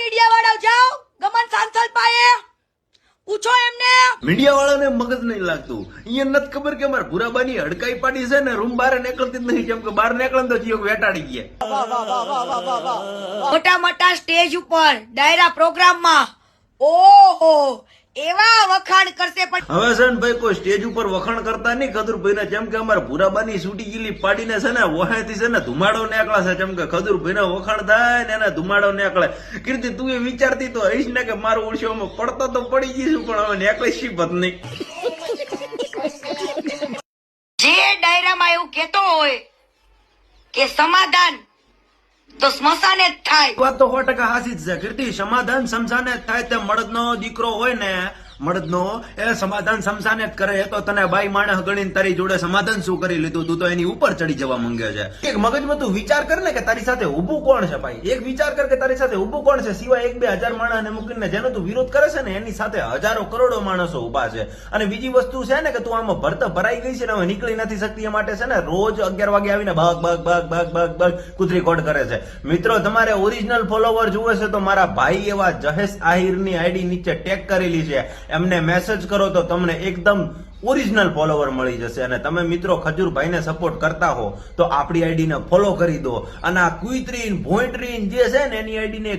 Media વાળા જાઓ ગમન સાંસલ પાયે પૂછો એમને. મીડિયા વાળાને મગજ નહીં લાગતું. અહીંયા નથી ખબર કે અમારે ભૂરાબાની હડકાઈ પાડી છે ને રૂમ બહાર નીકળતી જ નહીં. જેમ કે બહાર નીકળે તો જીઓ વેટાડી ગયા. મોટા મોટા સ્ટેજ ઉપર ડાયરા પ્રોગ્રામમાં ઓહો એવા વખાણ કરશે પણ હવે છે ને ભાઈ કોઈ સ્ટેજ ઉપર વખાણ કરતા નહીં ખદુરભાઈ ને. જેમ કે અમારે ભૂરાબાની સૂટી ગીલી પાડીને છે ને વહાથી છે ને ધુમાડો નીકળે છે. જેમ કે ખદુરભાઈ ને વખાણ થાય ને એને ધુમાડો નીકળે. કીર્તિ તું એ વિચારતી તો હઈશ ને કે મારું ઉડશોમાં પડતો તો પડી જઈશું પણ હવે નીકળી શીપત નહીં. જે ડાયરામાં એવું કહેતો હોય કે સમાધાન તો સ્મશાને જ થાય. વાત તો 100% હાસી જ છે કીર્તિ. સમાધાન સમસાને જ થાય. તે મળદનો દીકરો હોય ને મળદનો એ સમાધાન સમસાને જ કરે. તો તને બાઈ માણસ ગણીને તારી જોડે સમાધાન શું કરી લીધું? તું તો એની ઉપર ચડી જવા માંગે છે. એક મગજમાં તું વિચાર કર ને કે તારી સાથે ઊભું કોણ છે ભાઈ. એક વિચાર કર કે તારી સાથે ઊભું કોણ છે સિવાય 1-2 હજાર માણસને મૂકીને જેનો તું વિરોધ કરે છે ને એની સાથે હજારો કરોડો માણસો ઉભા છે. અને બીજી વસ્તુ છે ને કે તું આમાં ભરાઈ ગઈ છે ને હવે નીકળી નથી શકતી. એ માટે છે ને રોજ 11 વાગે આવીને ભાગ ભાગ ભાગ ભાગ ભાગ ભાગ કુતરી કોડ કરે છે. મિત્રો તમારે ઓરિજિનલ ફોલોવર જોવે છે તો મારા ભાઈ એવા જહેશ આહિરની આઈડી નીચે ટેગ કરેલી છે. એમને મેસેજ કરો તો તમને એકદમ ઓરિજિનલ ફોલોવર મળી જશે. અને તમે મિત્રો ખજૂરભાઈને સપોર્ટ કરતા હો તો આપણી આઈડીને ફોલો કરી દો. અને આ કુઈત્રીન ભોંયત્રીન જે છે ને એની આઈડીને